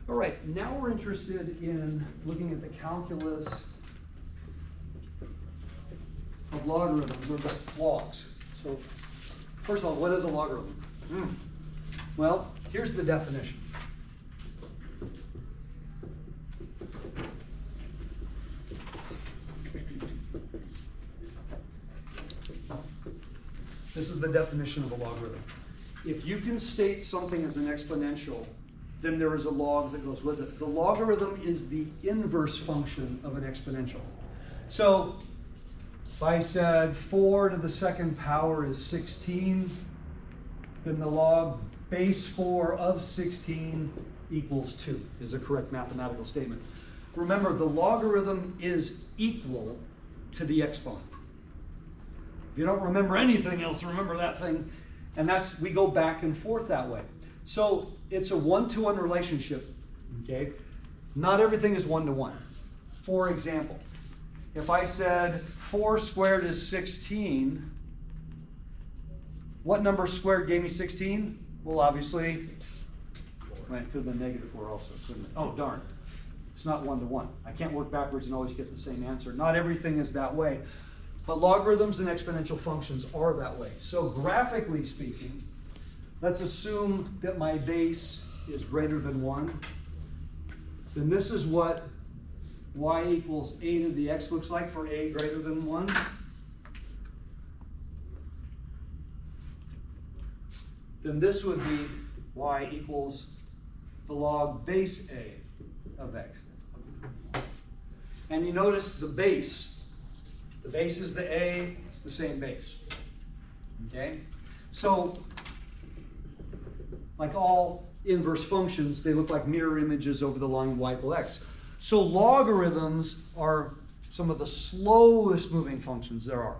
All right, now we're interested in looking at the calculus of logarithms, or just logs. So, first of all, what is a logarithm? Well, here's the definition. This is the definition of a logarithm. If you can state something as an exponential, then there is a log that goes with it. The logarithm is the inverse function of an exponential. So if I said 4 to the second power is 16, then the log base 4 of 16 equals 2 is a correct mathematical statement. Remember, the logarithm is equal to the exponent. If you don't remember anything else, remember that thing. And we go back and forth that way. So it's a one-to-one relationship, okay? Not everything is one-to-one. For example, if I said 4 squared is 16, what number squared gave me 16? Well, obviously, well, it could have been negative 4 also, couldn't it? Oh, darn. It's not one-to-one. I can't work backwards and always get the same answer. Not everything is that way. But logarithms and exponential functions are that way. So graphically speaking, let's assume that my base is greater than 1. Then this is what y equals a to the x looks like for a greater than 1. Then this would be y equals the log base a of x. And you notice the base is the a, it's the same base. Okay? So, like all inverse functions, they look like mirror images over the line y equals x. So logarithms are some of the slowest moving functions there are.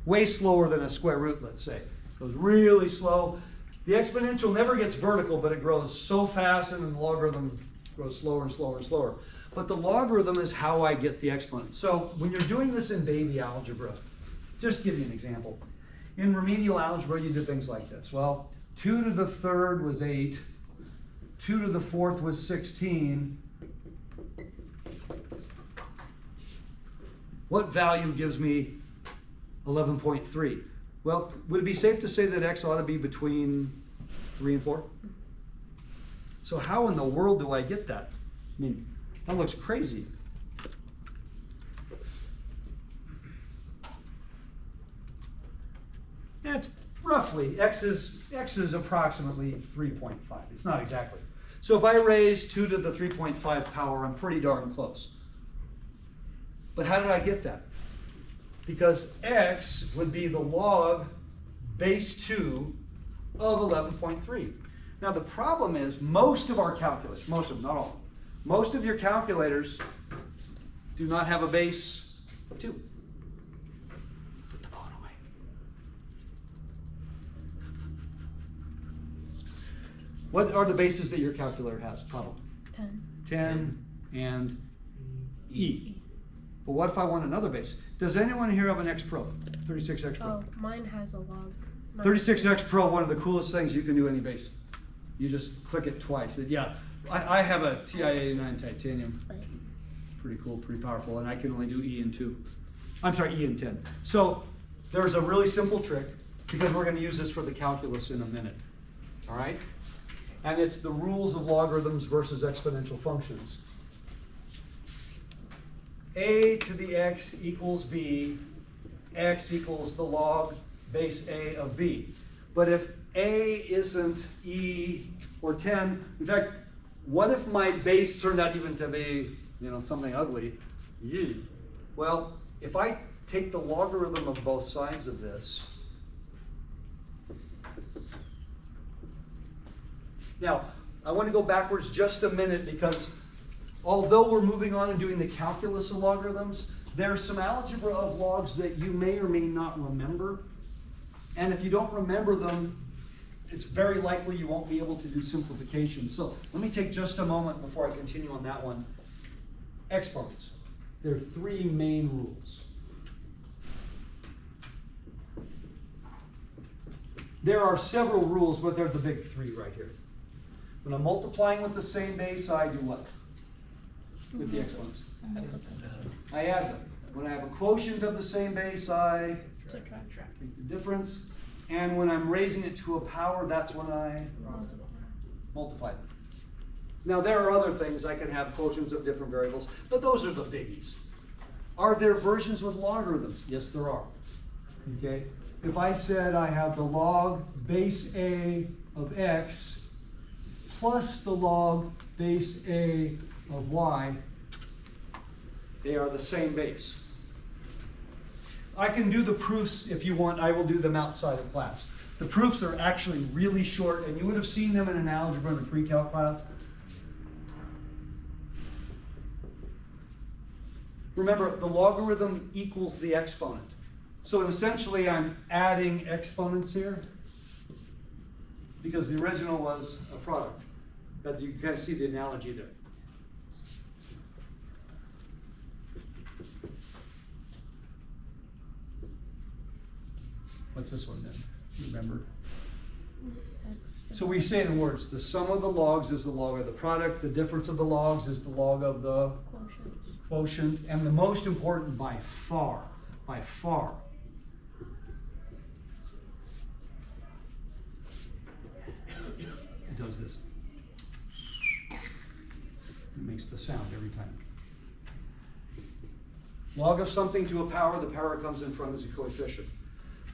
Way slower than a square root, let's say. It goes really slow. The exponential never gets vertical, but it grows so fast, and then the logarithm grows slower and slower and slower. But the logarithm is how I get the exponent. So when you're doing this in baby algebra, just to give you an example. In remedial algebra, you did things like this. Well, 2 to the third was 8. 2 to the fourth was 16. What value gives me 11.3? Well, would it be safe to say that x ought to be between 3 and 4? So how in the world do I get that? I mean, that looks crazy. It's roughly, x is approximately 3.5. It's not exactly. So if I raise 2 to the 3.5 power, I'm pretty darn close. But how did I get that? Because x would be the log base 2 of 11.3. Now the problem is most of our calculus, most of them, not all, most of your calculators do not have a base of 2. Put the phone away. What are the bases that your calculator has, probably? 10. 10 and E. But what if I want another base? Does anyone here have an X Pro? 36X Pro? Oh, mine has a log. 36X Pro, one of the coolest things you can do any base. You just click it twice. Yeah, I have a TI-89 titanium. Pretty cool, pretty powerful, and I can only do E and 2. I'm sorry, E and 10. So there's a really simple trick, because we're going to use this for the calculus in a minute. All right? And it's the rules of logarithms versus exponential functions. A to the x equals b, x equals the log base a of b. But if a isn't e or 10, in fact, what if my base turned out even to be, something ugly? Well, if I take the logarithm of both sides of this, now I want to go backwards just a minute, because although we're moving on and doing the calculus of logarithms, there's some algebra of logs that you may or may not remember. And if you don't remember them, it's very likely you won't be able to do simplification. So let me take just a moment before I continue on that one. Exponents. There are 3 main rules. There are several rules, but they're the big 3 right here. When I'm multiplying with the same base, I do what? With the exponents. I add them. When I have a quotient of the same base, I take the difference. And when I'm raising it to a power, that's when I multiply them. Now there are other things. I can have quotients of different variables, but those are the biggies. Are there versions with logarithms? Yes, there are. Okay? If I said I have the log base A of x plus the log base A of y, they are the same base. I can do the proofs if you want. I will do them outside of class. The proofs are actually really short, and you would have seen them in an algebra in a pre-calc class. Remember, the logarithm equals the exponent. So essentially, I'm adding exponents here because the original was a product. But you can kind of see the analogy there. What's this one then? Remember? So we say in words, the sum of the logs is the log of the product, the difference of the logs is the log of the quotient, and the most important by far, it does this. It makes the sound every time. Log of something to a power, the power comes in front as a coefficient.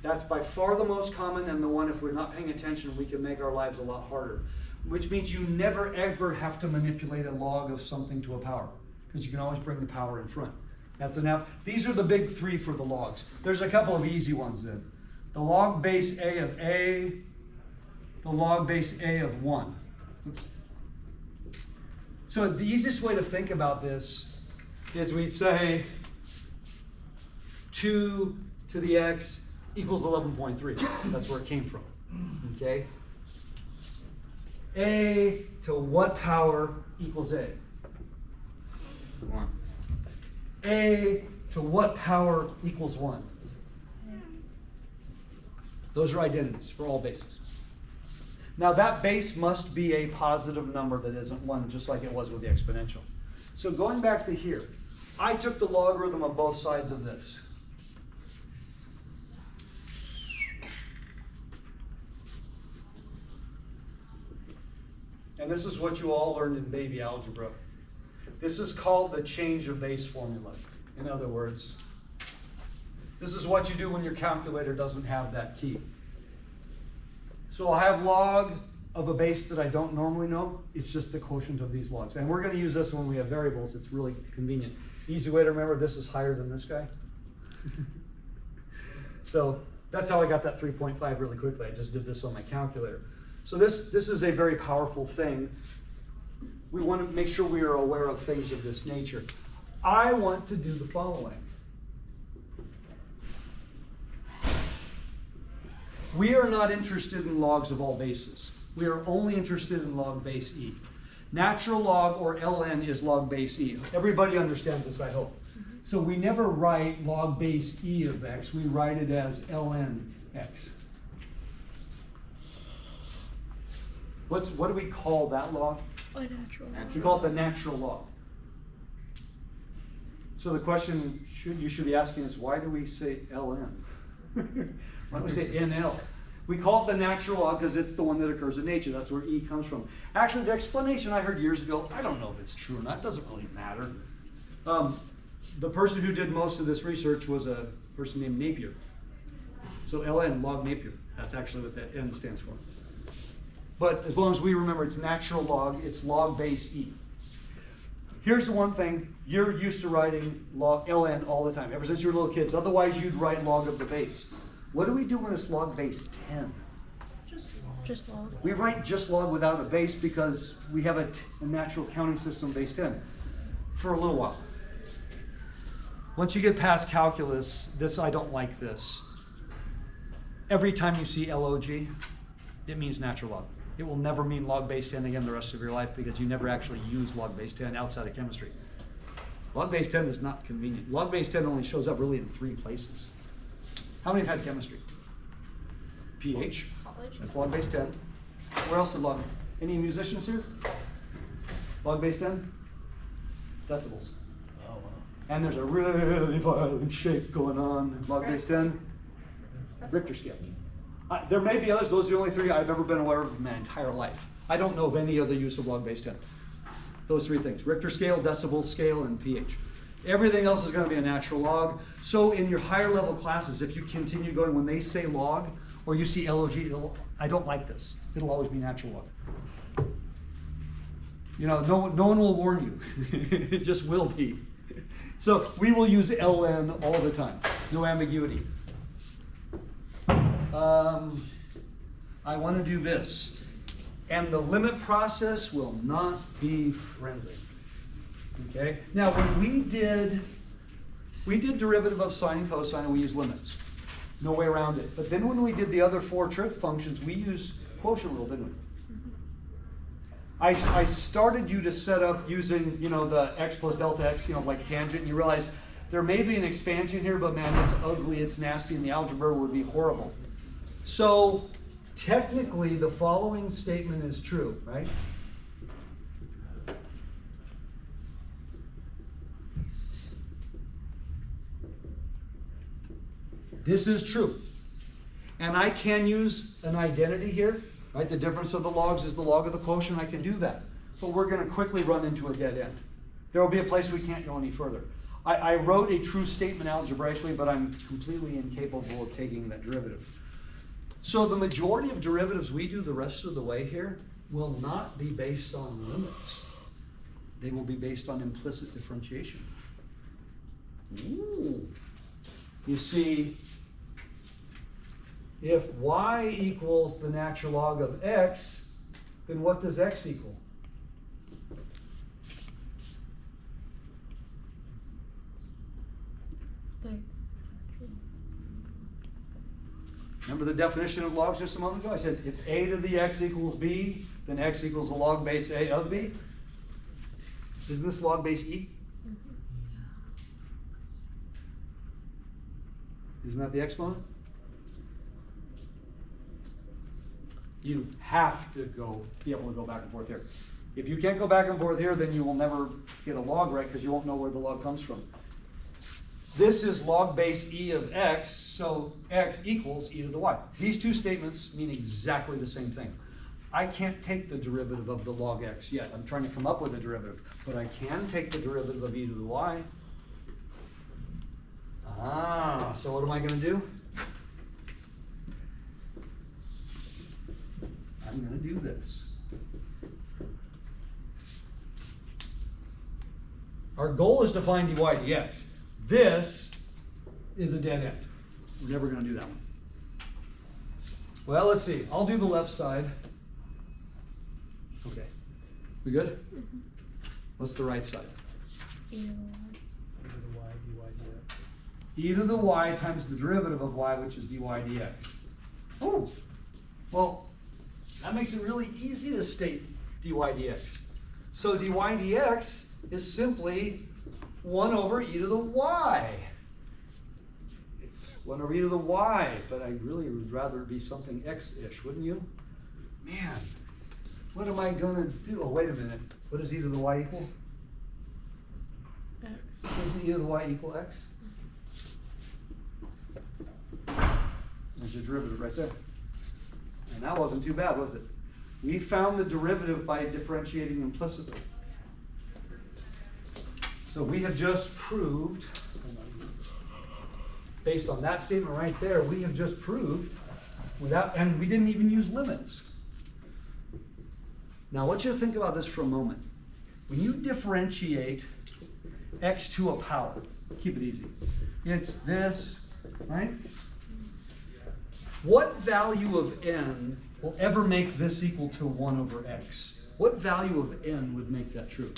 That's by far the most common, and the one, if we're not paying attention, we can make our lives a lot harder. Which means you never ever have to manipulate a log of something to a power, because you can always bring the power in front. That's an app. These are the big three for the logs. There's a couple of easy ones then. The log base A of A, the log base A of 1. Oops. So the easiest way to think about this is we'd say 2 to the x equals 11.3. That's where it came from. Okay? A to what power equals A? 1. A to what power equals 1? Those are identities for all bases. Now that base must be a positive number that isn't 1, just like it was with the exponential. So going back to here, I took the logarithm of both sides of this. And this is what you all learned in baby algebra. This is called the change of base formula. In other words, this is what you do when your calculator doesn't have that key. So I'll have log of a base that I don't normally know. It's just the quotient of these logs. And we're going to use this when we have variables. It's really convenient. Easy way to remember, this is higher than this guy. So that's how I got that 3.5 really quickly. I just did this on my calculator. So this is a very powerful thing. We want to make sure we are aware of things of this nature. I want to do the following. We are not interested in logs of all bases. We are only interested in log base E. Natural log, or ln, is log base E. Everybody understands this, I hope. So we never write log base E of x. We write it as ln x. What do we call that log? A natural log. We call it the natural log. So the question you should be asking is, why do we say ln? Why don't we say NL? We call it the natural log because it's the one that occurs in nature. That's where E comes from. Actually, the explanation I heard years ago, I don't know if it's true or not. It doesn't really matter. The person who did most of this research was a person named Napier. So ln, log Napier. That's actually what that N stands for. But as long as we remember it's natural log, it's log base E. Here's the one thing. You're used to writing log ln all the time, ever since you were little kids. Otherwise, you'd write log of the base. What do we do when it's log base 10? Just log. We write just log without a base because we have a natural counting system base 10 for a little while. Once you get past calculus, I don't like this. Every time you see log, it means natural log. It will never mean log base 10 again the rest of your life because you never actually use log base 10 outside of chemistry. Log base 10 is not convenient. Log base 10 only shows up really in 3 places. How many have had chemistry? pH. College. That's log base 10. Where else is log? Any musicians here? Log base 10? Decibels. Oh, wow. And there's a really violent shake going on. Log base 10? Richter scale. There may be others. Those are the only three I've ever been aware of in my entire life. I don't know of any other use of log base 10. Those three things: Richter scale, decibel scale, and pH. Everything else is going to be a natural log. So in your higher level classes, if you continue going, when they say log or you see LOG, I don't like this. It'll always be natural log. You know, no one will warn you. It just will be. So we will use LN all the time. No ambiguity. I want to do this. And the limit process will not be friendly. Okay? Now, when we did derivative of sine and cosine, and we used limits. No way around it. But then when we did the other four trig functions, we used quotient rule, didn't we? I started you to set up using, you know, the x plus delta x, you know, like tangent, and you realize there may be an expansion here, but man, it's ugly, it's nasty, and the algebra would be horrible. So technically, the following statement is true, right? This is true. And I can use an identity here, right? The difference of the logs is the log of the quotient. I can do that. But we're going to quickly run into a dead end. There will be a place we can't go any further. I wrote a true statement algebraically, but I'm completely incapable of taking that derivative. So the majority of derivatives we do the rest of the way here will not be based on limits. They will be based on implicit differentiation. Ooh. You see, if y equals the natural log of x, then what does x equal? Remember the definition of logs just a moment ago? I said if a to the x equals b, then x equals the log base a of b. Isn't this log base e? Isn't that the exponent? You have to be able to go back and forth here. If you can't go back and forth here, then you will never get a log right because you won't know where the log comes from. This is log base e of x, so x equals e to the y. These two statements mean exactly the same thing. I can't take the derivative of the log x yet. I'm trying to come up with a derivative, but I can take the derivative of e to the y. So what am I going to do? I'm going to do this. Our goal is to find dy dx. This is a dead end. We're never going to do that one. Well, let's see. I'll do the left side. Okay. We good? Mm-hmm. What's the right side? Either E to the y times the derivative of y, which is dy dx. Oh, well, that makes it really easy to state dy dx. So dy dx is simply 1 over e to the y. It's 1 over e to the y, but I really would rather it be something x-ish, wouldn't you? Man, what am I going to do? Oh, wait a minute. What does e to the y equal? X. Doesn't e to the y equal x? There's your derivative right there. And that wasn't too bad, was it? We found the derivative by differentiating implicitly. So we have just proved, based on that statement right there, we have just proved without, and we didn't even use limits. Now I want you to think about this for a moment. When you differentiate x to a power, keep it easy. It's this, right? What value of n will ever make this equal to 1 over x? What value of n would make that true?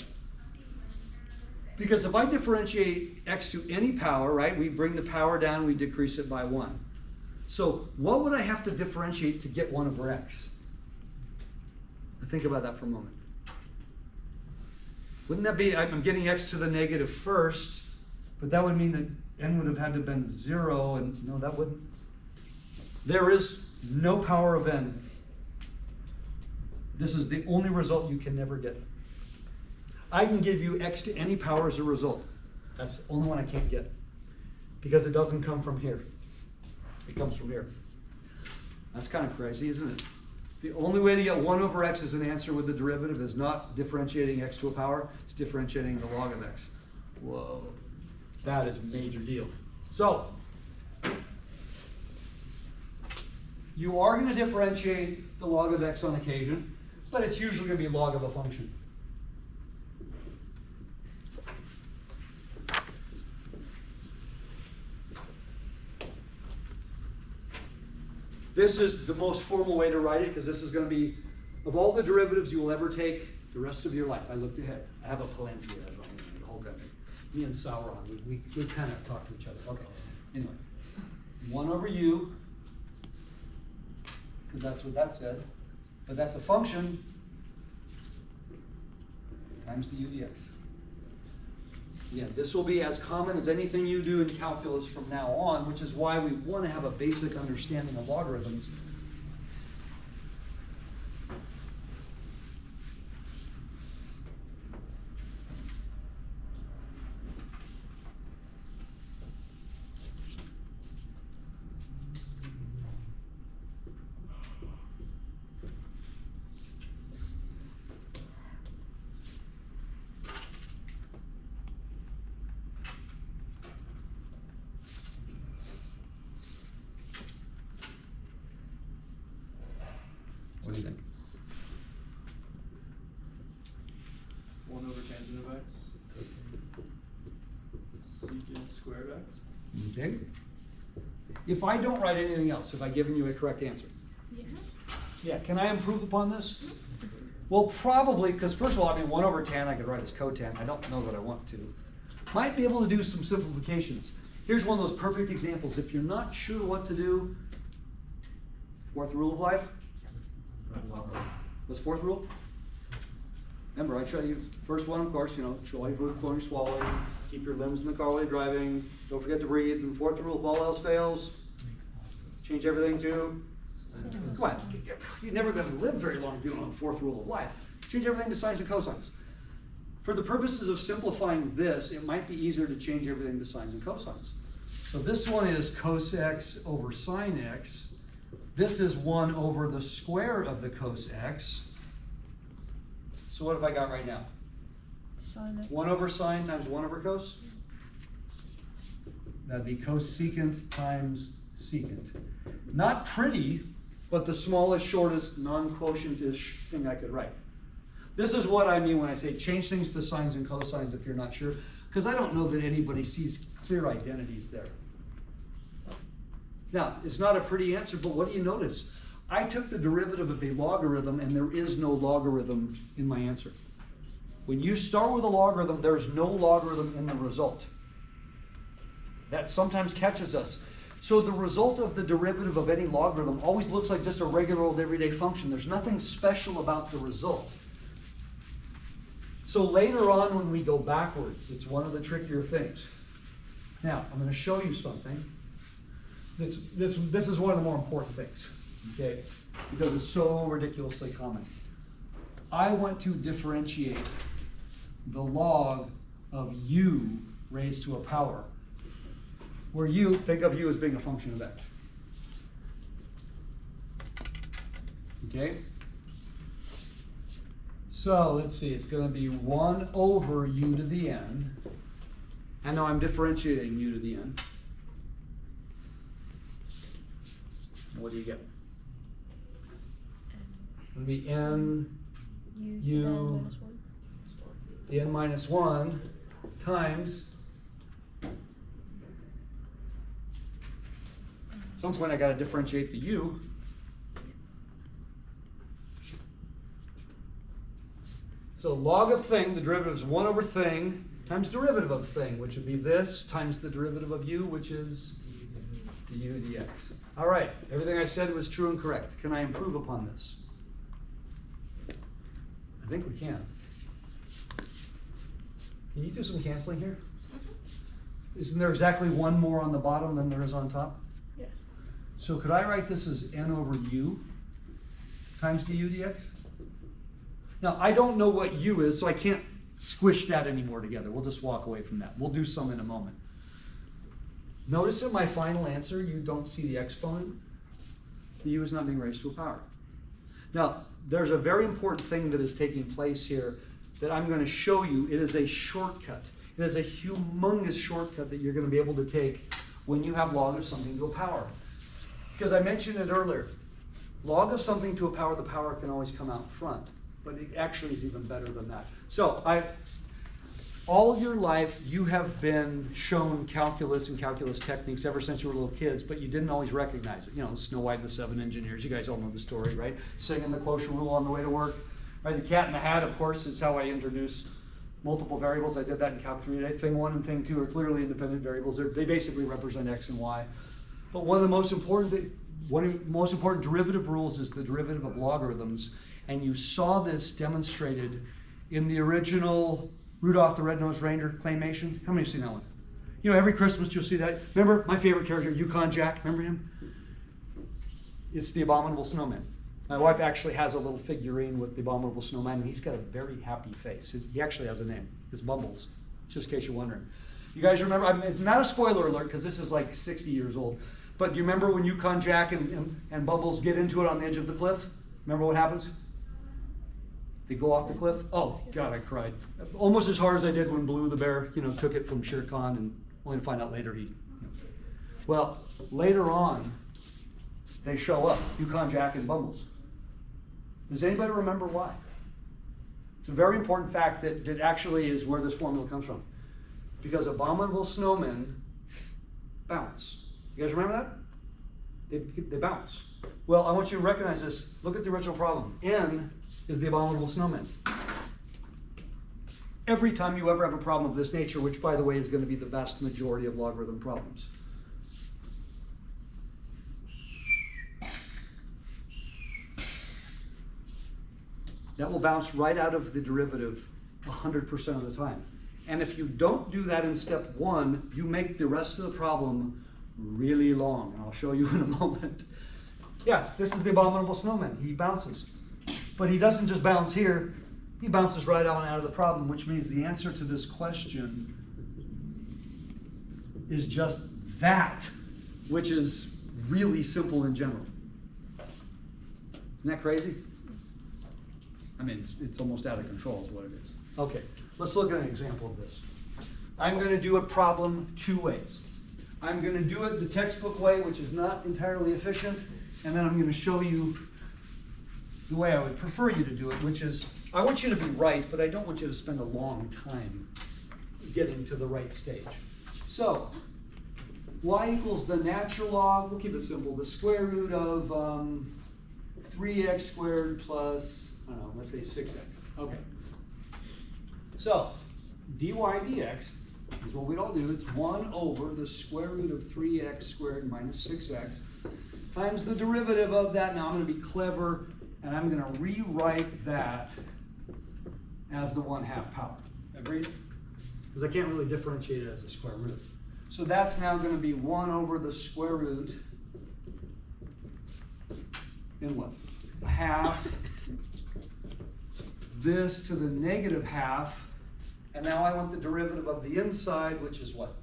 Because if I differentiate x to any power, right, we bring the power down, we decrease it by 1. So what would I have to differentiate to get 1 over x? Think about that for a moment. Wouldn't that be, I'm getting x to the negative first, but that would mean that n would have had to have been 0, and no, that wouldn't. There is no power of n This is the only result you can never get. I can give you x to any power as a result. That's the only one I can't get. Because it doesn't come from here. It comes from here. That's kind of crazy, isn't it? The only way to get 1 over x as an answer with the derivative is not differentiating x to a power, it's differentiating the log of x. Whoa, that is a major deal. So, you are going to differentiate the log of x on occasion, but it's usually going to be log of a function. This is the most formal way to write it because this is going to be, of all the derivatives you will ever take the rest of your life. I looked ahead. I have a Palantir. I don't know the whole country. Me and Sauron, we kind of talk to each other. Okay. Anyway, 1 over u, because that's what that said. But that's a function times du dx. Yeah, this will be as common as anything you do in calculus from now on, which is why we want to have a basic understanding of logarithms. What do you think? 1 over tangent of x. Secant squared x. Okay. If I don't write anything else, have I given you a correct answer? Yeah. Yeah, can I improve upon this? Well, probably, because first of all, I mean, 1 over tan I could write as cotan. I don't know that I want to. Might be able to do some simplifications. Here's one of those perfect examples. If you're not sure what to do, fourth rule of life. What's fourth rule? Remember, I try you, first one, of course, swallow your food before you swallow, keep your limbs in the car while you're driving, don't forget to breathe, and fourth rule, if all else fails, change everything to, come on, you're never going to live very long if you don't know the fourth rule of life. Change everything to sines and cosines. For the purposes of simplifying this, it might be easier to change everything to sines and cosines. So this one is cos x over sine x. This is 1 over the square of the cos x. So what have I got right now? Sine x. 1 over sine times 1 over cos? That'd be cosecant times secant. Not pretty, but the smallest, shortest, non-quotient-ish thing I could write. This is what I mean when I say change things to sines and cosines if you're not sure, because I don't know that anybody sees clear identities there. Now, it's not a pretty answer, but what do you notice? I took the derivative of a logarithm, and there is no logarithm in my answer. When you start with a logarithm, there's no logarithm in the result. That sometimes catches us. So the result of the derivative of any logarithm always looks like just a regular old everyday function. There's nothing special about the result. So later on when we go backwards, it's one of the trickier things. Now, I'm going to show you something. This is one of the more important things, okay? Because it's so ridiculously common. I want to differentiate the log of u raised to a power, where u, think of u as being a function of x. Okay? So let's see, it's going to be 1 over u to the n. And now I'm differentiating u to the n. What do you get? It'll be n U to the n minus 1. the n minus 1 times, at some point I got to differentiate the u. So log of thing, the derivative is 1 over thing times derivative of thing, which would be this times the derivative of u, which is the u dx. All right, everything I said was true and correct. Can I improve upon this? I think we can. Can you do some canceling here? Isn't there exactly 1 more on the bottom than there is on top? Yes. So could I write this as n over u times du dx? Now, I don't know what u is, so I can't squish that anymore together. We'll just walk away from that. We'll do some in a moment. Notice in my final answer, you don't see the exponent. The u is not being raised to a power. Now, there's a very important thing that is taking place here that I'm going to show you. It is a shortcut. It is a humongous shortcut that you're going to be able to take when you have log of something to a power. Because I mentioned it earlier, log of something to a power, the power can always come out front. But it actually is even better than that. So all your life, you have been shown calculus and calculus techniques ever since you were little kids, but you didn't always recognize it. You know, Snow White and the Seven Engineers, you guys all know the story, right? Singing the quotient rule on the way to work. Right, the cat in the hat, of course, is how I introduce multiple variables. I did that in Calc 3 today. Thing 1 and thing 2 are clearly independent variables. They basically represent x and y. But one of the most important derivative rules is the derivative of logarithms. And you saw this demonstrated in the original Rudolph the Red-Nosed Reindeer claymation. How many have seen that one? You know, every Christmas you'll see that. Remember my favorite character, Yukon Jack? Remember him? It's the Abominable Snowman. My wife actually has a little figurine with the Abominable Snowman, and he's got a very happy face. He actually has a name. It's Bumbles, just in case you're wondering. You guys remember, it's not a spoiler alert because this is like 60 years old, but do you remember when Yukon Jack and Bumbles get into it on the edge of the cliff? Remember what happens? They go off the cliff. Oh, God, I cried. Almost as hard as I did when Blue the bear, you know, took it from Shere Khan, and only to find out later Well, later on, they show up, Yukon Jack and Bumbles. Does anybody remember why? It's a very important fact that actually is where this formula comes from. Because abominable snowmen bounce. You guys remember that? They bounce. Well, I want you to recognize this. Look at the original problem. N is the abominable snowman. Every time you ever have a problem of this nature, which by the way is going to be the vast majority of logarithm problems, that will bounce right out of the derivative 100% of the time. And if you don't do that in step 1, you make the rest of the problem really long. And I'll show you in a moment. Yeah, this is the abominable snowman. He bounces. But he doesn't just bounce here. He bounces right on out of the problem, which means the answer to this question is just that, which is really simple in general. Isn't that crazy? I mean, it's almost out of control is what it is. Okay, let's look at an example of this. I'm going to do a problem 2 ways. I'm going to do it the textbook way, which is not entirely efficient, and then I'm going to show you the way I would prefer you to do it, which is, I want you to be right, but I don't want you to spend a long time getting to the right stage. So, y equals the natural log, we'll keep it simple, the square root of 3x squared plus, I don't know, let's say 6x. Okay. So, dy dx is what we'd all do. It's 1 over the square root of 3x squared minus 6x times the derivative of that. Now I'm going to be clever, and I'm going to rewrite that as the 1/2 power. Agreed? Because I can't really differentiate it as a square root. So that's now going to be 1 over the square root in what? A half. This to the negative half. And now I want the derivative of the inside, which is what?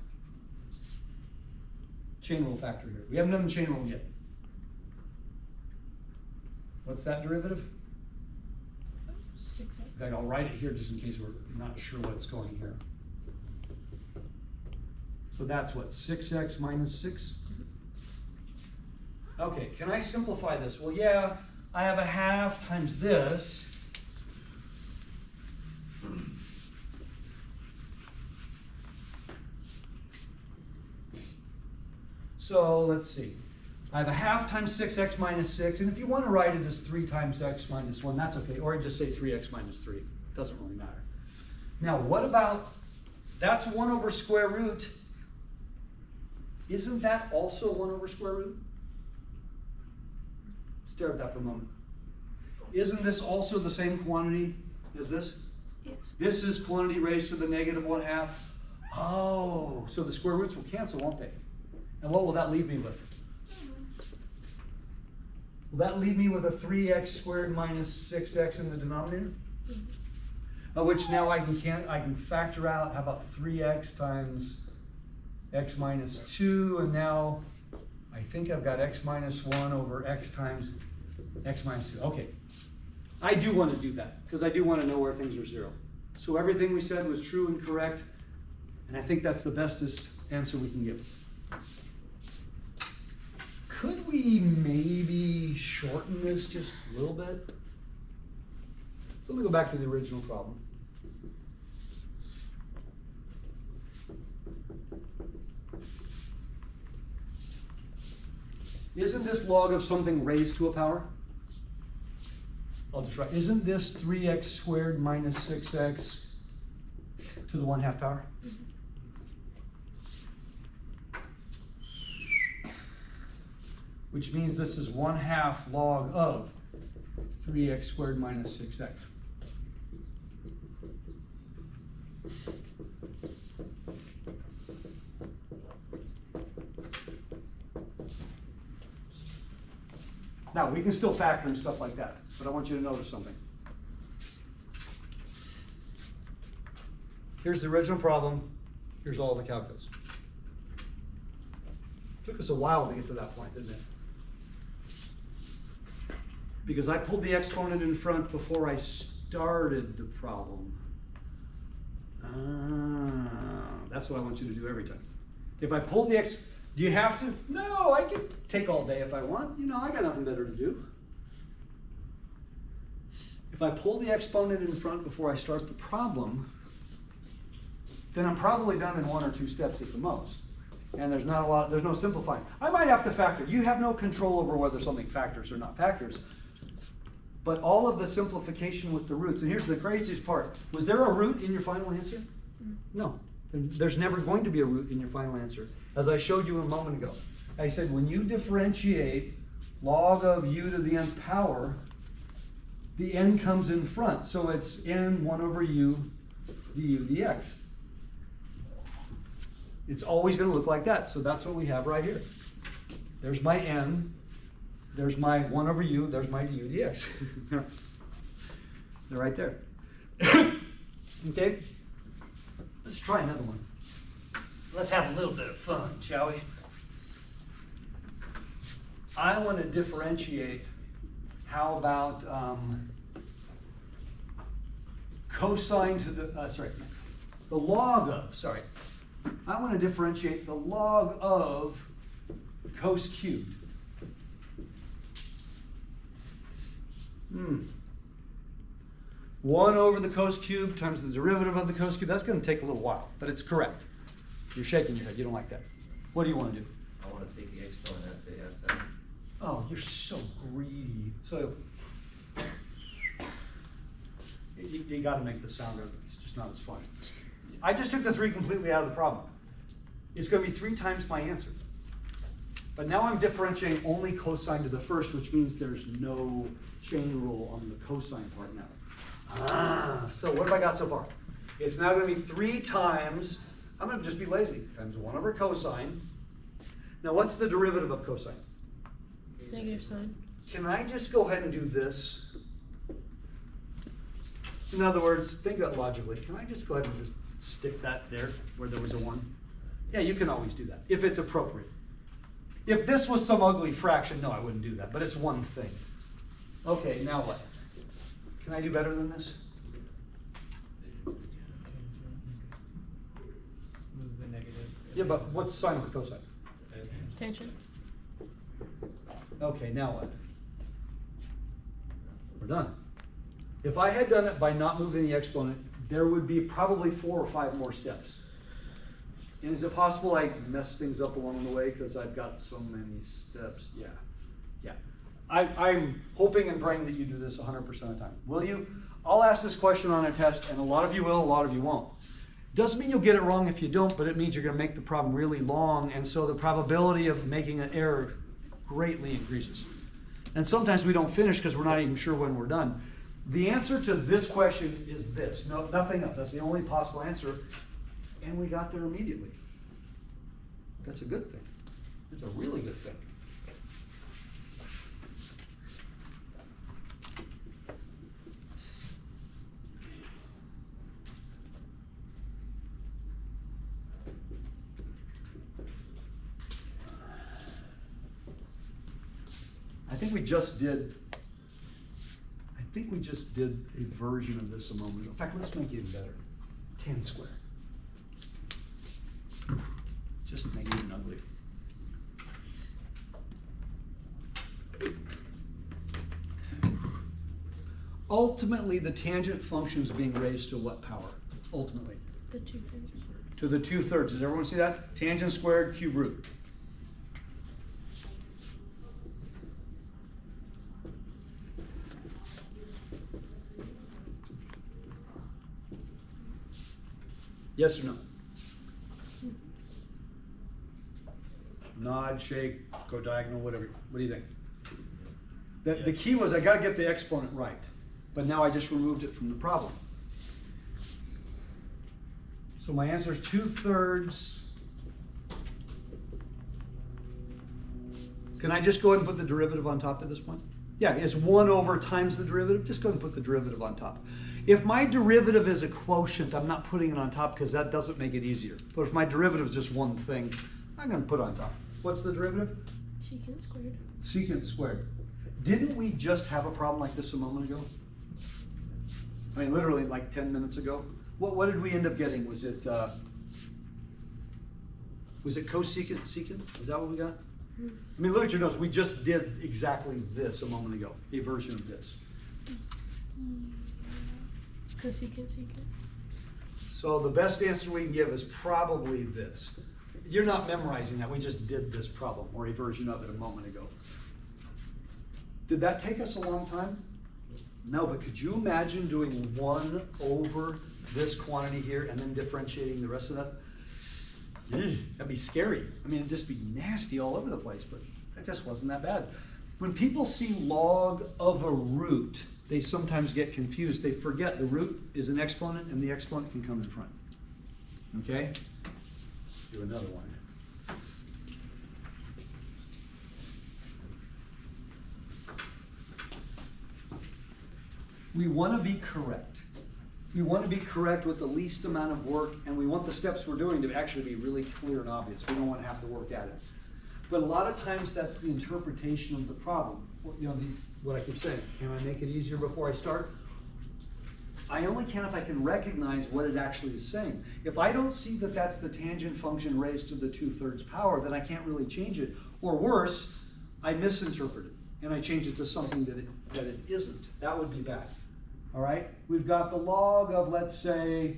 Chain rule factor here. We haven't done the chain rule yet. What's that derivative? 6x. In fact, I'll write it here just in case we're not sure what's going here. So that's what, 6x minus 6? Okay, can I simplify this? Well, yeah, I have a half times this. So let's see. I have a half times 6x minus 6, and if you want to write it as 3 times x minus 1, that's okay. Or I just say 3x minus 3. It doesn't really matter. Now, what about, that's 1 over square root. Isn't that also 1 over square root? Stare at that for a moment. Isn't this also the same quantity as this? Yes. This is quantity raised to the negative 1/2. Oh, so the square roots will cancel, won't they? And what will that leave me with? Will that leave me with a 3x squared minus 6x in the denominator? Which now I can factor out, how about 3x times x minus 2, and now I think I've got x minus 1 over x times x minus 2. Okay. I do want to do that, because I do want to know where things are 0. So everything we said was true and correct, and I think that's the bestest answer we can give. Could we maybe shorten this just a little bit? So let me go back to the original problem. Isn't this log of something raised to a power? I'll just write, isn't this 3x squared minus 6x to the 1/2 power? Which means this is 1/2 log of 3x squared minus 6x. Now, we can still factor and stuff like that, but I want you to notice something. Here's the original problem. Here's all the calculus. Took us a while to get to that point, didn't it? Because I pulled the exponent in front before I started the problem. That's what I want you to do every time. If I pull the do you have to? No, I can take all day if I want. You know, I got nothing better to do. If I pull the exponent in front before I start the problem, then I'm probably done in 1 or 2 steps at the most. And there's no simplifying. I might have to factor. You have no control over whether something factors or not factors. But all of the simplification with the roots, and here's the craziest part. Was there a root in your final answer? No. There's never going to be a root in your final answer. As I showed you a moment ago. I said when you differentiate log of u to the nth power, the n comes in front. So it's n 1 over u du dx. It's always going to look like that. So that's what we have right here. There's my n. There's my 1 over u. There's my du dx. They're right there. Okay? Let's try another one. Let's have a little bit of fun, shall we? I want to differentiate, how about cosine to the, the log of, I want to differentiate the log of cos cubed. 1 over the cos cubed times the derivative of the cos cubed. That's going to take a little while, but it's correct. You're shaking your head. You don't like that. What do you want to do? I want to take the exponent at the outside. Oh, you're so greedy. So you got to make the sound of it. It's just not as fun. I just took the 3 completely out of the problem. It's going to be 3 times my answer. But now I'm differentiating only cosine to the first, which means there's no chain rule on the cosine part now. So what have I got so far? It's now going to be 3 times, I'm going to just be lazy, times 1 over cosine. Now what's the derivative of cosine? Negative sign. Can I just go ahead and do this? In other words, think about it logically. Can I just go ahead and just stick that there where there was a 1? Yeah, you can always do that, if it's appropriate. If this was some ugly fraction, no, I wouldn't do that, but it's one thing. Okay, now what? Can I do better than this? Move the negative. Yeah, but what's sine over cosine? Tension. Okay, now what? We're done. If I had done it by not moving the exponent, there would be probably 4 or 5 more steps. And is it possible I mess things up along the way because I've got so many steps? Yeah. Yeah. I'm hoping and praying that you do this 100% of the time. Will you? I'll ask this question on a test, and a lot of you will, a lot of you won't. Doesn't mean you'll get it wrong if you don't, but it means you're going to make the problem really long, and so the probability of making an error greatly increases. And sometimes we don't finish because we're not even sure when we're done. The answer to this question is this. No, nothing else. That's the only possible answer. And we got there immediately. That's a good thing. It's a really good thing. I think we just did a version of this a moment ago. In fact, let's make it even better. Tan squared. Just make it even uglier. Ultimately, the tangent function is being raised to what power? Ultimately. The 2/3. To the 2/3. Does everyone see that? Tangent squared, cube root. Yes or no? Nod, shake, go diagonal, whatever. What do you think? The key was I gotta get the exponent right, but now I just removed it from the problem. So my answer is 2/3. Can I just go ahead and put the derivative on top at this point? Yeah, it's 1 over times the derivative. Just go ahead and put the derivative on top. If my derivative is a quotient, I'm not putting it on top because that doesn't make it easier. But if my derivative is just one thing, I'm going to put it on top. What's the derivative? Secant squared. Secant squared. Didn't we just have a problem like this a moment ago? I mean, literally like 10 minutes ago. What did we end up getting? Was it cosecant, secant? Is that what we got? I mean, look at your notes. We just did exactly this a moment ago, a version of this. Cosecant, secant. So the best answer we can give is probably this. You're not memorizing that. We just did this problem, or a version of it a moment ago. Did that take us a long time? No, but could you imagine doing 1 over this quantity here and then differentiating the rest of that? That'd be scary. I mean, it'd just be nasty all over the place, but that just wasn't that bad. When people see log of a root, they sometimes get confused. They forget the root is an exponent and the exponent can come in front. Okay? Let's do another one. We want to be correct. We want to be correct with the least amount of work, and we want the steps we're doing to actually be really clear and obvious. We don't want to have to work at it. But a lot of times that's the interpretation of the problem. You know, what I keep saying, can I make it easier before I start? I only can if I can recognize what it actually is saying. If I don't see that that's the tangent function raised to the 2/3 power, then I can't really change it. Or worse, I misinterpret it, and I change it to something that it isn't. That would be bad. All right, we've got the log of, let's say,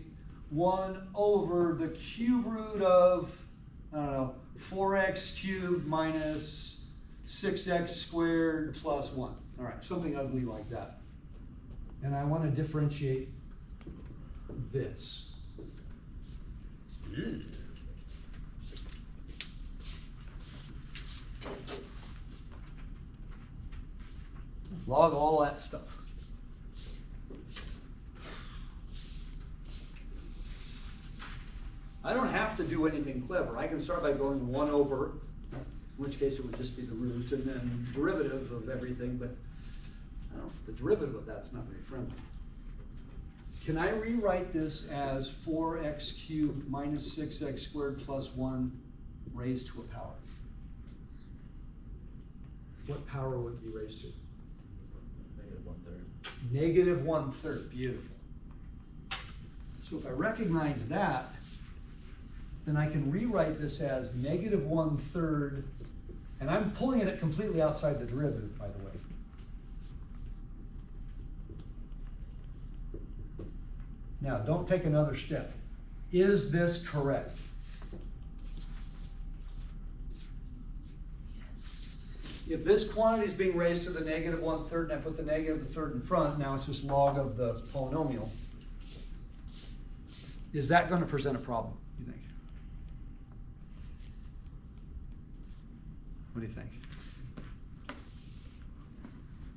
1 over the cube root of, I don't know, 4x cubed minus 6x squared plus 1. All right, something ugly like that. And I want to differentiate this. Log all that stuff. I don't have to do anything clever. I can start by going 1 over, in which case it would just be the root, and then derivative of everything, but I don't know, the derivative of that's not very friendly. Can I rewrite this as 4x cubed minus 6x squared plus 1 raised to a power? What power would it be raised to? -1/3. -1/3, beautiful. So if I recognize that, then I can rewrite this as -1/3, and I'm pulling it completely outside the derivative, by the way. Now, don't take another step. Is this correct? If this quantity is being raised to the -1/3 and I put the -1/3 in front, now it's just log of the polynomial. Is that going to present a problem, you think? What do you think?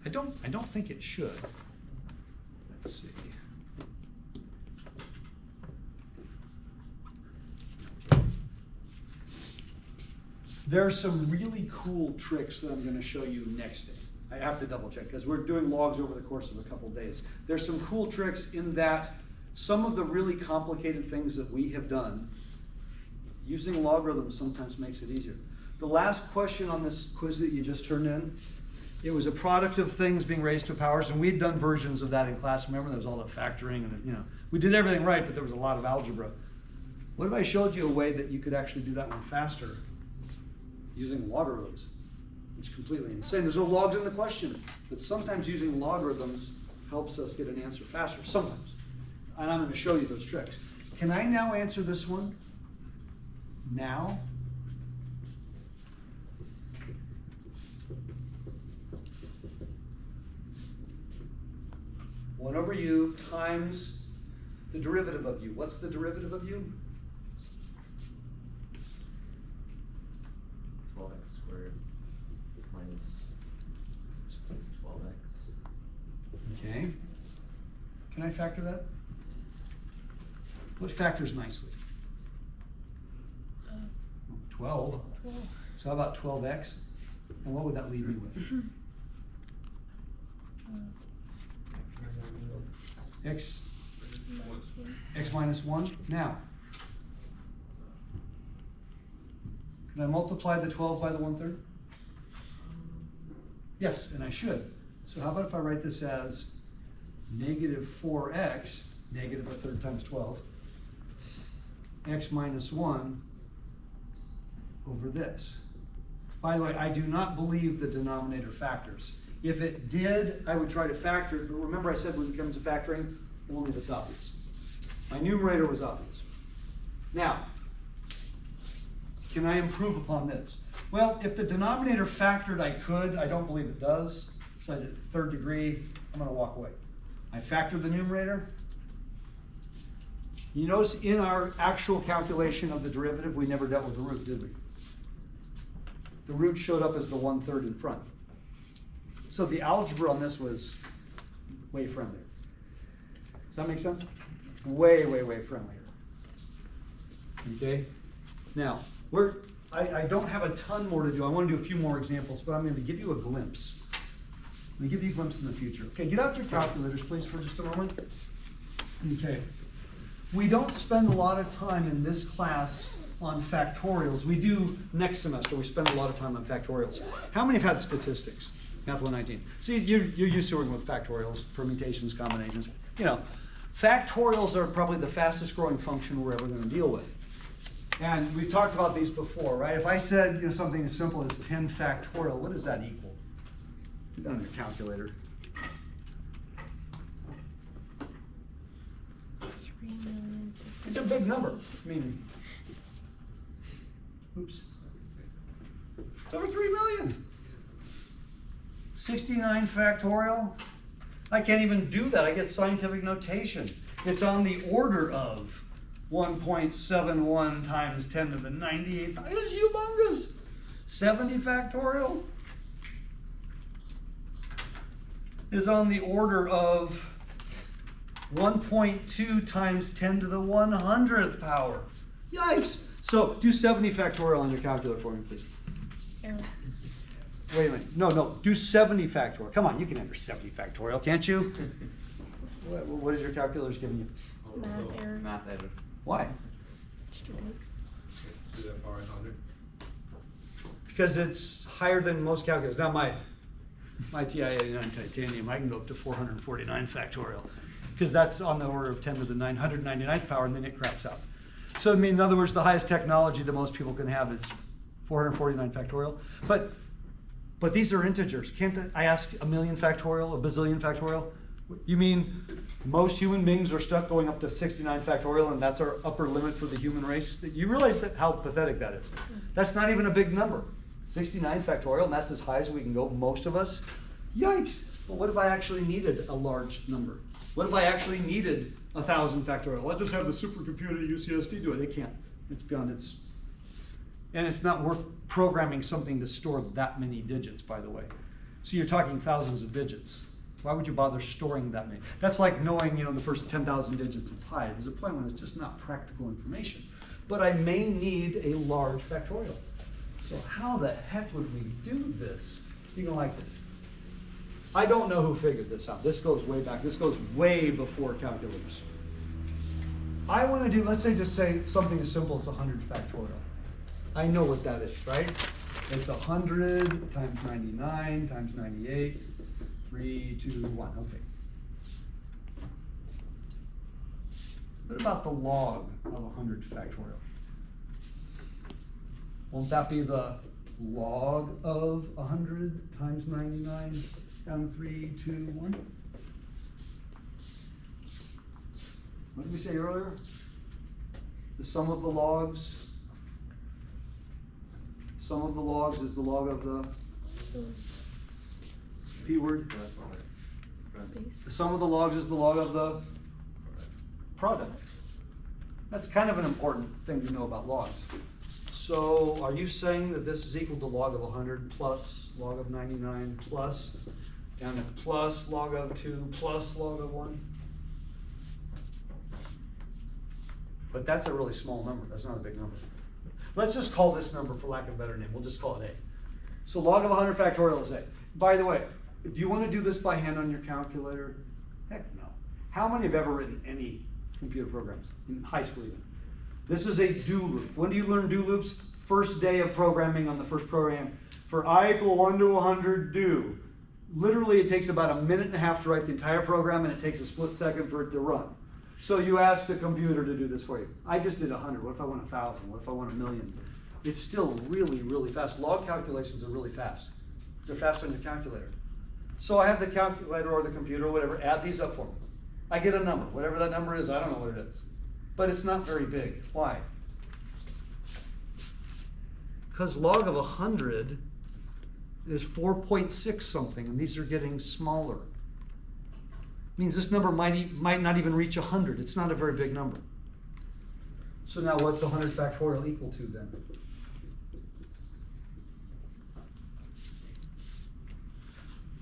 I don't think it should. Let's see. There are some really cool tricks that I'm going to show you next day. I have to double check because we're doing logs over the course of a couple days. There's some cool tricks in that some of the really complicated things that we have done, using logarithms sometimes makes it easier. The last question on this quiz that you just turned in, It was a product of things being raised to powers, and we'd done versions of that in class. Remember, there was all the factoring, and you know, we did everything right, but there was a lot of algebra. What if I showed you a way that you could actually do that one faster using logarithms? Which is completely insane. There's no logs in the question, but sometimes using logarithms helps us get an answer faster. Sometimes, and I'm going to show you those tricks. Can I now answer this one? Now? One over u times the derivative of u. What's the derivative of u? 12x squared minus 12x. Okay. Can I factor that? What factors nicely? 12. 12. So how about 12x? And what would that leave me with? X, x minus 1. Now, can I multiply the 12 by the 1/3? Yes, and I should. So how about if I write this as negative 4x, negative 1/3 times 12, x minus 1 over this. By the way, I do not believe the denominator factors. If it did, I would try to factor it, but remember I said when it comes to factoring, only if it's obvious. My numerator was obvious. Now, can I improve upon this? Well, if the denominator factored, I could. I don't believe it does. Besides, at 3rd degree, I'm going to walk away. I factored the numerator. You notice in our actual calculation of the derivative, we never dealt with the root, did we? The root showed up as the 1/3 in front. So the algebra on this was way friendlier. Does that make sense? Way, way, way friendlier. Okay? Now, I don't have a ton more to do. I want to do a few more examples, but I'm going to give you a glimpse. I'm going to give you a glimpse in the future. Okay, get out your calculators, please, for just a moment. Okay. We don't spend a lot of time in this class on factorials. We do next semester. We spend a lot of time on factorials. How many have had statistics? Math 119. See, you're used to working with factorials, permutations, combinations. You know, factorials are probably the fastest growing function we're ever going to deal with. And we've talked about these before, right? If I said, something as simple as 10 factorial, what does that equal? Do that on your calculator. 3,600,000. It's a big number. I mean, oops. It's over 3 million. 69 factorial. I can't even do that. I get scientific notation. It's on the order of 1.71 times 10 to the 98. It's humongous. 70 factorial is on the order of 1.2 times 10 to the 100th power. Yikes! So do 70 factorial on your calculator for me, please. Error. Wait a minute. No. Do 70 factorial. Come on, you can enter 70 factorial, can't you? What is your calculator's giving you? Math error. Math error. Why? It's too big. Let's do that power 100. Because it's higher than most calculators. Now my TI-89 titanium, I can go up to 449 factorial. Because that's on the order of 10 to the 999th power, and then it craps out. So, I mean, in other words, the highest technology that most people can have is 449 factorial. But these are integers. Can't I ask a million factorial, a bazillion factorial? You mean most human beings are stuck going up to 69 factorial, and that's our upper limit for the human race? You realize how pathetic that is. That's not even a big number. 69 factorial, and that's as high as we can go, most of us. Yikes. But what if I actually needed a large number? What if I actually needed 1,000 factorial? Let's just have the supercomputer at UCSD do it. It can't. It's beyond its... And it's not worth programming something to store that many digits, by the way. So you're talking thousands of digits. Why would you bother storing that many? That's like knowing, the first 10,000 digits of pi. There's a point when it's just not practical information. But I may need a large factorial. So how the heck would we do this? You're gonna like this. I don't know who figured this out. This goes way back. This goes way before calculus. I want to do, let's say, just say something as simple as 100 factorial. I know what that is, right? It's 100 times 99 times 98, 3, 2, 1, okay. What about the log of 100 factorial? Won't that be the log of 100 times 99 down to 3, 2, 1? What did we say earlier? The sum of the logs. Sum of the logs is the log of the So, P word. base. The sum of the logs is the log of the product. That's kind of an important thing to know about logs. So are you saying that this is equal to log of 100 plus log of 99 plus down to plus log of 2 plus log of 1? But that's a really small number. That's not a big number. Let's just call this number, for lack of a better name, we'll just call it A. So log of 100 factorial is A. By the way, do you want to do this by hand on your calculator? Heck no. How many have ever written any computer programs, in high school even? This is a do loop. When do you learn do loops? First day of programming on the first program. For I equal 1 to 100, do. Literally, it takes about a minute and a half to write the entire program, and it takes a split second for it to run. So you ask the computer to do this for you. I just did 100. What if I want 1,000? What if I want 1,000,000? It's still really, really fast. Log calculations are really fast. They're fast on your calculator. So I have the calculator or the computer or whatever add these up for me. I get a number. Whatever that number is, I don't know what it is. But it's not very big. Why? Because log of 100 is 4.6 something, and these are getting smaller. Means this number might not even reach 100. It's not a very big number. So now what's 100 factorial equal to then?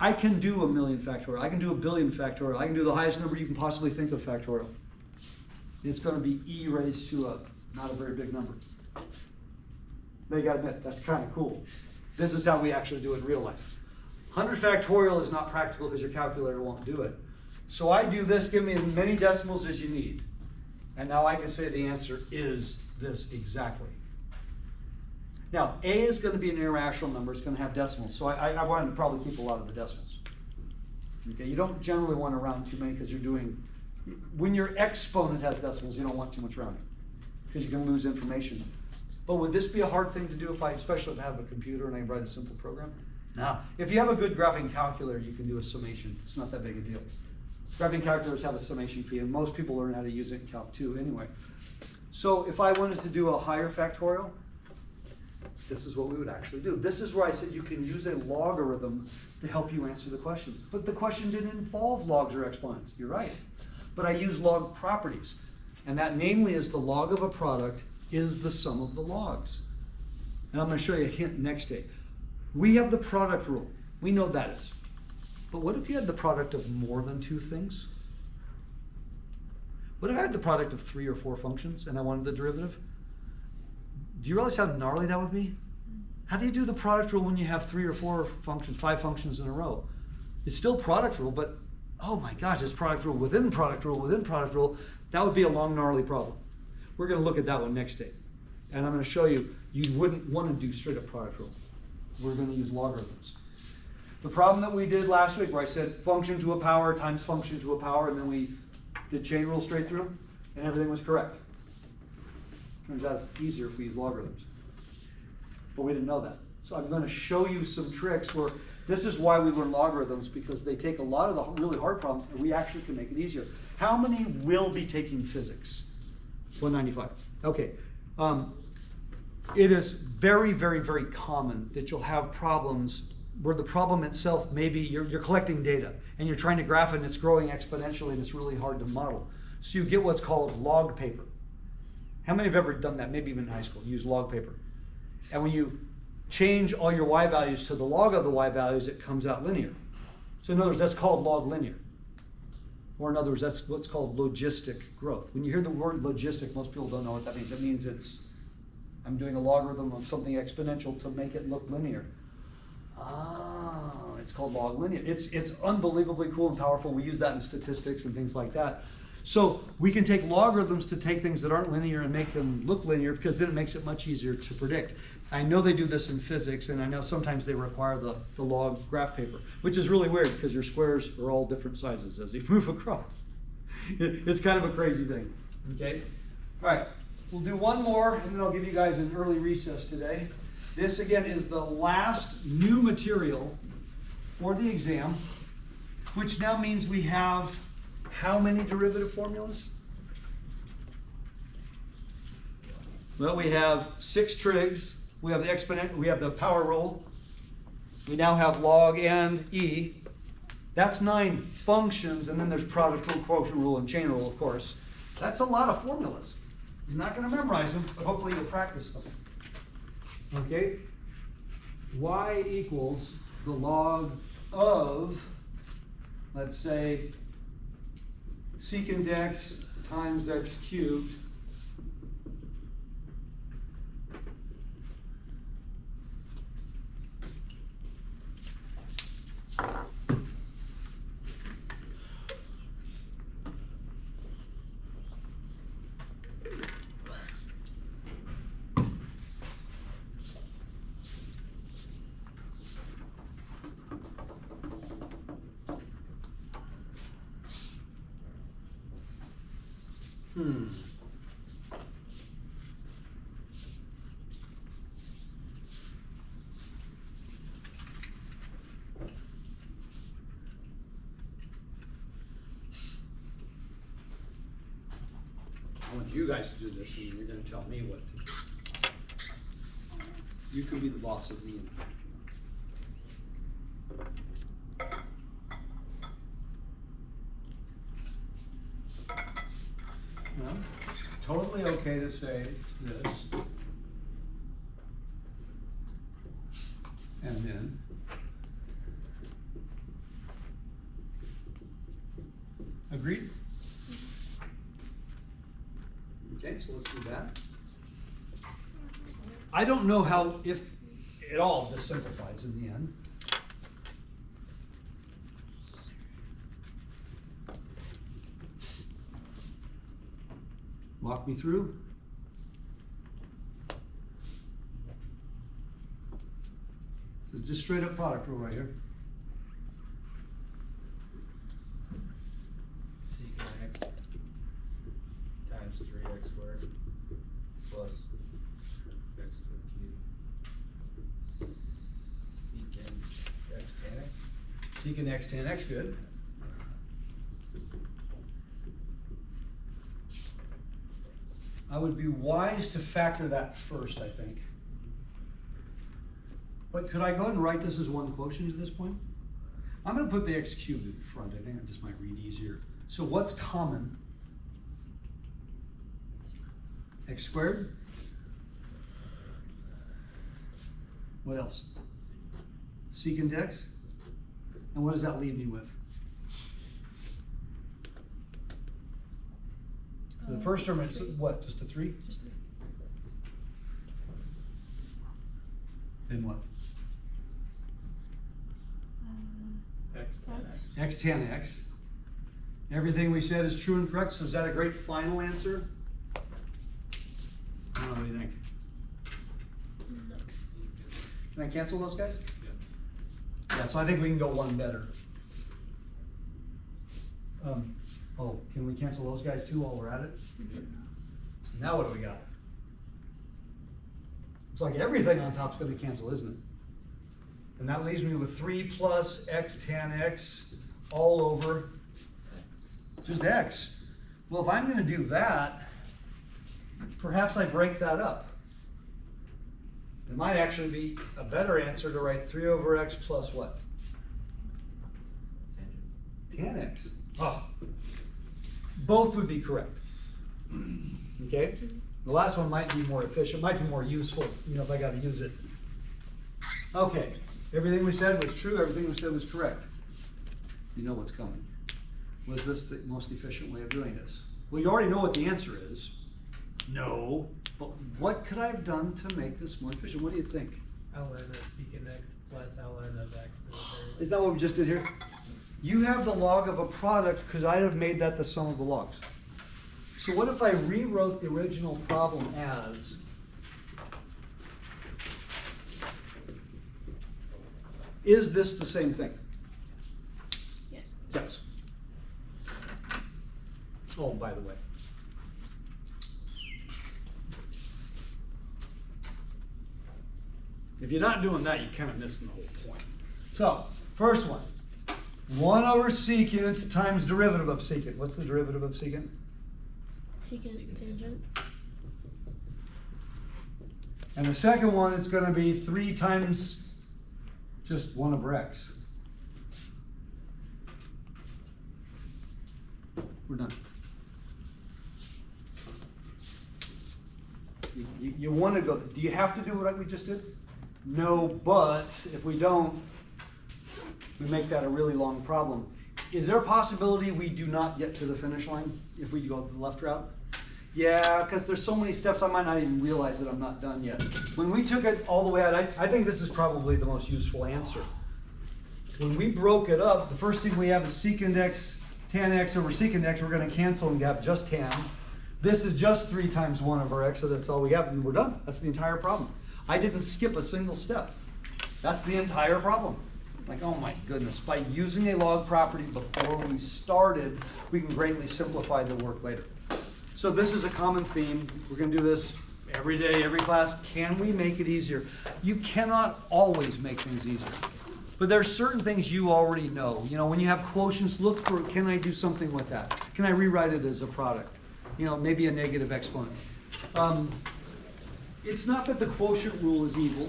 I can do 1,000,000 factorial. I can do 1,000,000,000 factorial. I can do the highest number you can possibly think of factorial. It's going to be e raised to a not a very big number. Now you got to admit, that's kind of cool. This is how we actually do it in real life. 100 factorial is not practical because your calculator won't do it. So I do this, give me as many decimals as you need. And now I can say the answer is this exactly. Now, A is going to be an irrational number. It's going to have decimals. So I want to probably keep a lot of the decimals. Okay, you don't generally want to round too many because you're doing, when your exponent has decimals, you don't want too much rounding because you can lose information. But would this be a hard thing to do especially if I have a computer and I write a simple program? No. If you have a good graphing calculator, you can do a summation. It's not that big a deal. Graphing calculators have a summation key, and most people learn how to use it in Calc 2 anyway. So if I wanted to do a higher factorial, this is what we would actually do. This is where I said you can use a logarithm to help you answer the question. But the question didn't involve logs or exponents. You're right. But I use log properties. And that namely is the log of a product is the sum of the logs. And I'm going to show you a hint next day. We have the product rule. We know that is. But what if you had the product of more than 2 things? What if I had the product of 3 or 4 functions and I wanted the derivative? Do you realize how gnarly that would be? How do you do the product rule when you have 3 or 4 functions, 5 functions in a row? It's still product rule, but oh my gosh, it's product rule within product rule within product rule. That would be a long, gnarly problem. We're going to look at that one next day. And I'm going to show you, you wouldn't want to do straight up product rule. We're going to use logarithms. The problem that we did last week where I said function to a power times function to a power, and then we did chain rule straight through, and everything was correct. Turns out it's easier if we use logarithms. But we didn't know that. So I'm going to show you some tricks where this is why we learn logarithms, because they take a lot of the really hard problems and we actually can make it easier. How many will be taking physics? 195. Okay. It is very, very, very common that you'll have problems where the problem itself, maybe you're collecting data and you're trying to graph it and it's growing exponentially and it's really hard to model. So you get what's called log paper. How many have ever done that? Maybe even in high school, use log paper. And when you change all your y values to the log of the y values, it comes out linear. So in other words, that's called log linear. Or in other words, that's what's called logistic growth. When you hear the word logistic, most people don't know what that means. It means I'm doing a logarithm of something exponential to make it look linear. Ah, it's called log linear. It's unbelievably cool and powerful. We use that in statistics and things like that. So we can take logarithms to take things that aren't linear and make them look linear, because then it makes it much easier to predict. I know they do this in physics, and I know sometimes they require the log graph paper, which is really weird because your squares are all different sizes as you move across. It's kind of a crazy thing, okay? All right, we'll do one more, and then I'll give you guys an early recess today. This, again, is the last new material for the exam, which now means we have how many derivative formulas? Well, we have 6 trigs, we have the exponent, we have the power rule, we now have log and e. That's 9 functions, and then there's product rule, quotient rule, and chain rule, of course. That's a lot of formulas. You're not going to memorize them, but hopefully you'll practice them. Okay? Y equals the log of, let's say, secant x times x cubed I want you guys to do this, and you're going to tell me what to do. You can be the boss of me. No? Totally okay to say it's this. And then. Agreed? Okay, so let's do that. I don't know how, if at all, this simplifies in the end. Walk me through. So just straight up product rule right here. Secant x times 3x squared plus x to the cube. Secant x tan x. Secant x tan x, good. I would be wise to factor that first, I think. But could I go ahead and write this as one quotient at this point? I'm going to put the x cubed in front. I think that just might read easier. So what's common? X squared? What else? Secant x? And what does that leave me with? The first term, it's what, just a 3? Just the- Then what? X tan x. X tan x. Everything we said is true and correct, so is that a great final answer? What do you think? No. Can I cancel those guys? Yeah. Yeah, so I think we can go one better. Oh, can we cancel those guys too while we're at it? Yeah. So now what do we got? Looks like everything on top's gonna cancel, isn't it? And that leaves me with 3 plus x tan x all over just x. Well, if I'm gonna do that, perhaps I break that up. It might actually be a better answer to write 3 over x plus what? Tan x. Oh. Both would be correct. Okay? The last one might be more efficient, might be more useful, you know, if I gotta use it. Okay, everything we said was true, everything we said was correct. You know what's coming. Was this the most efficient way of doing this? Well, you already know what the answer is. No, but what could I have done to make this more efficient? What do you think? ln of secant x plus ln of x to the third. Isn't that what we just did here? You have the log of a product because I have made that the sum of the logs. So what if I rewrote the original problem as is this the same thing? Yes. Yes. Oh, by the way. If you're not doing that, you're kind of missing the whole point. So, first one. 1 over secant times derivative of secant. What's the derivative of secant? Secant tangent. And the second one, it's going to be 3 times just 1 over x. We're done. You want to go, do you have to do what we just did? No, but if we don't, we make that a really long problem. Is there a possibility we do not get to the finish line if we go the left route? Yeah, because there's so many steps I might not even realize that I'm not done yet. When we took it all the way out, I think this is probably the most useful answer. When we broke it up, the first thing we have is secant x, tan x over secant x. We're going to cancel and have just tan. This is just 3 times 1 over x, so that's all we have, and we're done. That's the entire problem. I didn't skip a single step. That's the entire problem. Like, oh my goodness, by using a log property before we started, we can greatly simplify the work later. So this is a common theme. We're going to do this every day, every class. Can we make it easier? You cannot always make things easier. But there are certain things you already know. You know, when you have quotients, look for, can I do something with that? Can I rewrite it as a product? You know, maybe a negative exponent. It's not that the quotient rule is evil,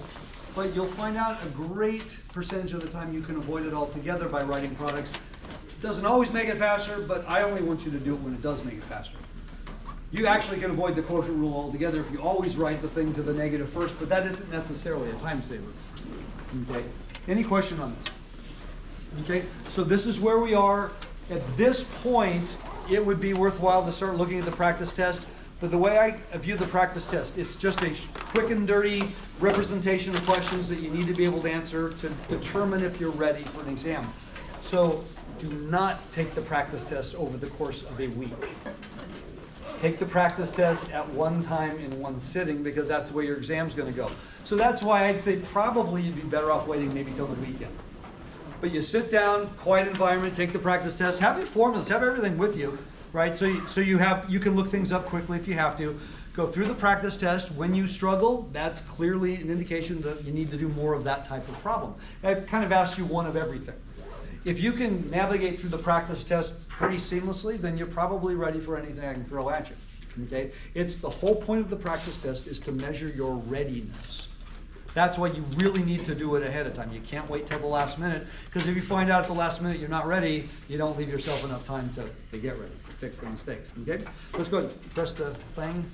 but you'll find out a great percentage of the time you can avoid it altogether by writing products. It doesn't always make it faster, but I only want you to do it when it does make it faster. You actually can avoid the quotient rule altogether if you always write the thing to the negative first, but that isn't necessarily a time saver. Okay. Any question on this? Okay. So this is where we are. At this point, it would be worthwhile to start looking at the practice test. But the way I view the practice test, it's just a quick and dirty representation of questions that you need to be able to answer to determine if you're ready for an exam. So do not take the practice test over the course of a week. Take the practice test at one time in one sitting, because that's the way your exam's going to go. So that's why I'd say probably you'd be better off waiting maybe till the weekend. But you sit down, quiet environment, take the practice test, have your formulas, have everything with you, right? So you can look things up quickly if you have to. Go through the practice test. When you struggle, that's clearly an indication that you need to do more of that type of problem. I've kind of asked you one of everything. If you can navigate through the practice test pretty seamlessly, then you're probably ready for anything I can throw at you. Okay? It's the whole point of the practice test is to measure your readiness. That's why you really need to do it ahead of time. You can't wait till the last minute, because if you find out at the last minute you're not ready, you don't leave yourself enough time to get ready, to fix the mistakes. Okay? Let's go ahead. Press the thing.